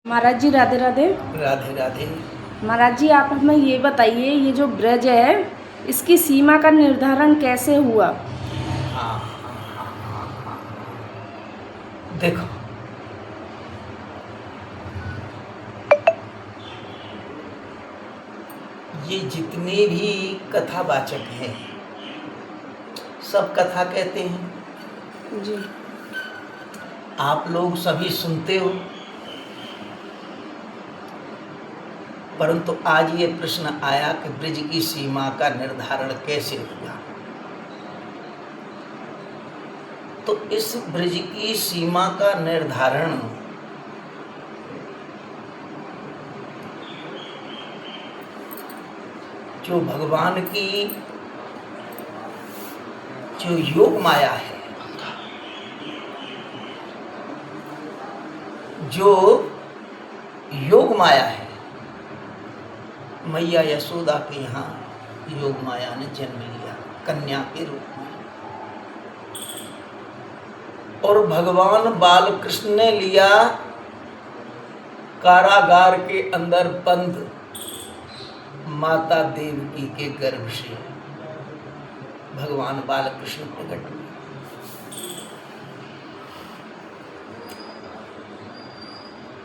महाराज जी राधे राधे। राधे राधे। महाराज जी आप हमें ये बताइए, ये जो ब्रज है इसकी सीमा का निर्धारण कैसे हुआ? हाँ हाँ हाँ हाँ हाँ। देखो, ये जितने भी कथावाचक हैं सब कथा कहते हैं। जी। आप लोग सभी सुनते हो, परंतु आज ये प्रश्न आया कि ब्रज की सीमा का निर्धारण कैसे हुआ। तो इस ब्रज की सीमा का निर्धारण जो भगवान की जो योग माया है, जो योग माया है, मैया यशोदा के यहाँ योग माया ने जन्म लिया कन्या के रूप में, और भगवान बालकृष्ण ने लिया कारागार के अंदर बंद माता देवकी के गर्भ से भगवान बालकृष्ण प्रकट हुए।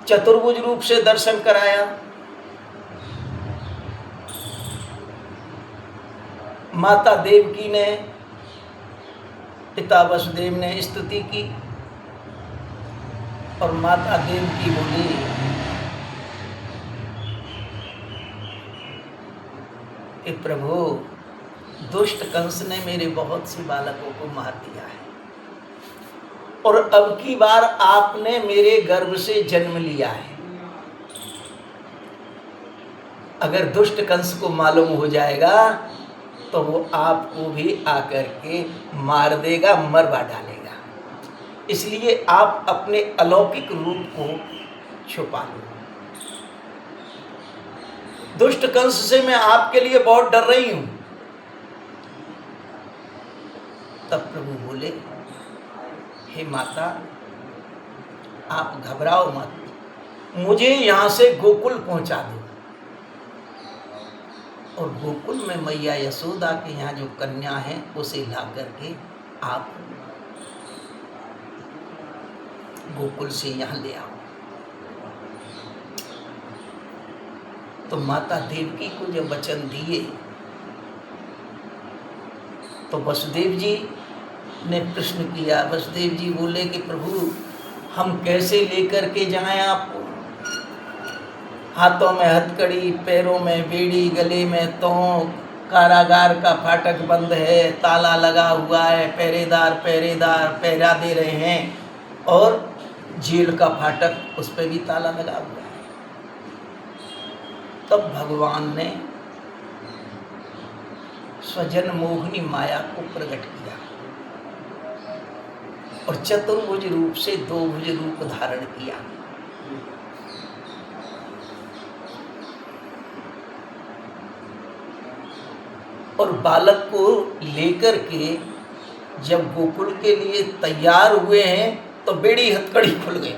चतुर्भुज रूप से दर्शन कराया, माता देवकी ने, पिता वसुदेव ने स्तुति की, और माता देवकी बोली कि प्रभु दुष्ट कंस ने मेरे बहुत से बालकों को मार दिया है, और अब की बार आपने मेरे गर्भ से जन्म लिया है। अगर दुष्ट कंस को मालूम हो जाएगा तो वो आपको भी आकर के मार देगा, मरवा डालेगा। इसलिए आप अपने अलौकिक रूप को छुपा लो। दुष्ट कंस से मैं आपके लिए बहुत डर रही हूं। तब प्रभु बोले, हे माता आप घबराओ मत, मुझे यहां से गोकुल पहुंचा दो, और गोकुल में मैया यशोदा के यहाँ जो कन्या है उसे ला करके आप गोकुल से यहाँ ले आओ। तो माता देवकी को जब वचन दिए तो वसुदेव जी ने प्रश्न किया। वसुदेव जी बोले कि प्रभु हम कैसे लेकर के जाएं आपको? हाथों में हथकड़ी, पैरों में बेड़ी, गले में तोंक, कारागार का फाटक बंद है, ताला लगा हुआ है, पहरेदार पहरा दे रहे हैं, और जेल का फाटक उस पर भी ताला लगा हुआ है। तब भगवान ने स्वजन मोहिनी माया को प्रकट किया और चतुर्भुज रूप से दो भुज रूप धारण किया। और बालक को लेकर के जब गोकुल के लिए तैयार हुए हैं तो बेड़ी हथकड़ी खुल गई।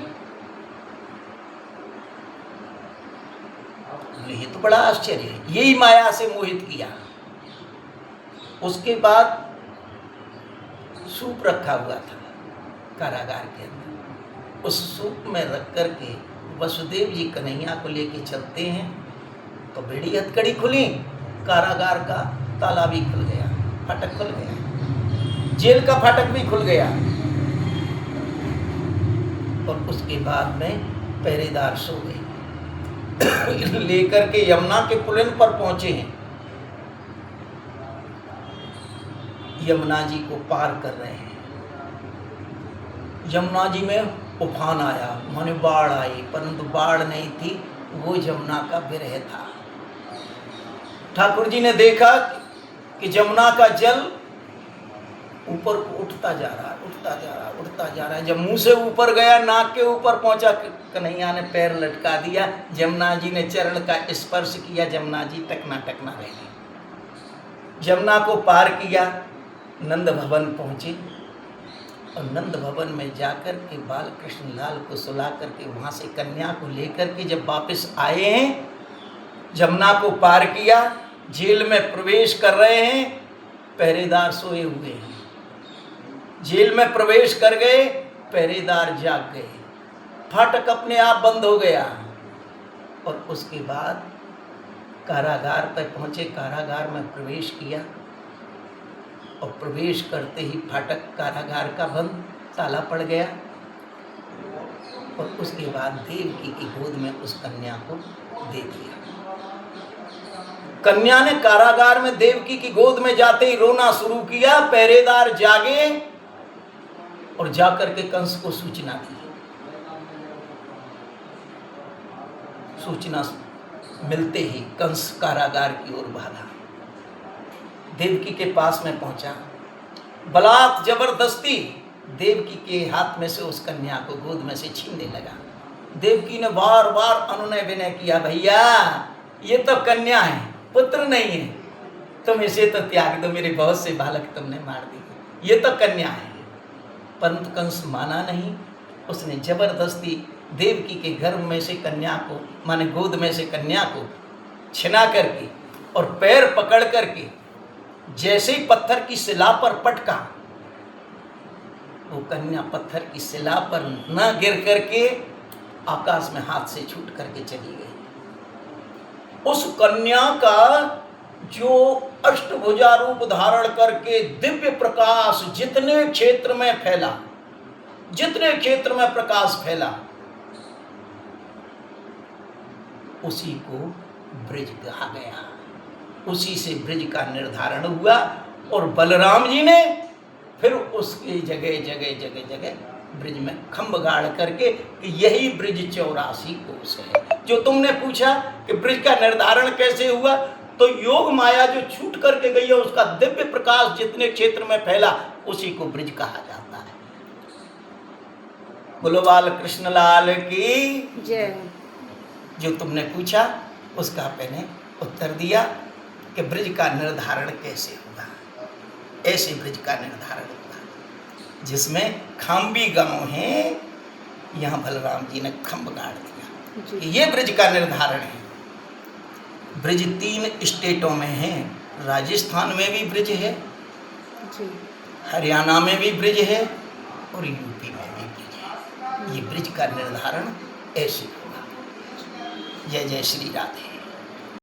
ये तो बड़ा आश्चर्य है, यही माया से मोहित किया। उसके बाद सूप रखा हुआ था कारागार के अंदर, उस सूप में रख करके वसुदेव जी कन्हैया को लेके चलते हैं तो बेड़ी हथकड़ी खुली, कारागार का ताला भी खुल गया, फाटक खुल गया, जेल का फाटक भी खुल गया। और उसके बाद में पहरेदार सो गए। लेकर के यमुना के पुलिन पर पहुंचे हैं, यमुना जी को पार कर रहे हैं। यमुना जी में उफान आया, माने बाढ़ आई, परंतु बाढ़ नहीं थी, वो यमुना का विरह था। ठाकुर जी ने देखा कि यमुना का जल ऊपर को उठता जा रहा है। जब मुंह से ऊपर गया, नाक के ऊपर पहुंचा, कन्हैया ने पैर लटका दिया, यमुना जी ने चरण का स्पर्श किया, यमुना जी टकना टकना रह गई। यमुना को पार किया, नंद भवन पहुंचे, और नंद भवन में जाकर के बाल कृष्ण लाल को सुला करके वहाँ से कन्या को लेकर के जब वापस आए हैं, जमुना को पार किया, जेल में प्रवेश कर रहे हैं, पहरेदार सोए हुए हैं। जेल में प्रवेश कर गए, पहरेदार जाग गए, फाटक अपने आप बंद हो गया। और उसके बाद कारागार पर पहुँचे, कारागार में प्रवेश किया और प्रवेश करते ही फाटक कारागार का बंद, ताला पड़ गया। और उसके बाद देवकी की गोद में उस कन्या को दे दिया। कन्या ने कारागार में देवकी की गोद में जाते ही रोना शुरू किया। पहरेदार जागे और जाकर के कंस को सूचना दी। सूचना मिलते ही कंस कारागार की ओर भागा, देवकी के पास में पहुंचा, बलात् जबरदस्ती देवकी के हाथ में से उस कन्या को गोद में से छीनने लगा। देवकी ने बार बार अनुनय विनय किया, भैया ये तो कन्या है, पुत्र नहीं है, तुम इसे तो त्याग दो, मेरे बहुत से बालक तुमने मार दिए, ये तो कन्या है। परंतु कंस माना नहीं, उसने जबरदस्ती देवकी के गर्भ में से कन्या को, माने गोद में से कन्या को छिना करके और पैर पकड़ करके जैसे ही पत्थर की शिला पर पटका, वो कन्या पत्थर की शिला पर न गिर करके आकाश में हाथ से छूट करके चली गई। उस कन्या का जो अष्टभुजा रूप धारण करके दिव्य प्रकाश जितने क्षेत्र में फैला, जितने क्षेत्र में प्रकाश फैला, उसी को ब्रज कहा गया। उसी से ब्रज का निर्धारण हुआ। और बलराम जी ने फिर उसकी जगह जगह जगह जगह ब्रज में खंभ गाड़ करके कि यही ब्रज 84 कोस है। जो तुमने पूछा कि ब्रज का निर्धारण कैसे हुआ, तो योग माया जो छूट करके गई है, उसका दिव्य प्रकाश जितने क्षेत्र में फैला, उसी को ब्रज कहा जाता है। बोलो बाल कृष्ण लाल की जय। जो तुमने पूछा उसका मैंने उत्तर दिया कि ब्रज का निर्धारण कैसे हुआ। ऐसे ब्रज का निर्धारण हुआ जिसमें खाम्बी गांव है, यहाँ बलराम जी ने खंभ गाड़ दिया कि ये ब्रज का निर्धारण है। ब्रज 3 स्टेटों में है, राजस्थान में भी ब्रज है, हरियाणा में भी ब्रज है और यूपी में भी ब्रज है। ये ब्रज का निर्धारण ऐसे हुआ। जय जय श्री राधे।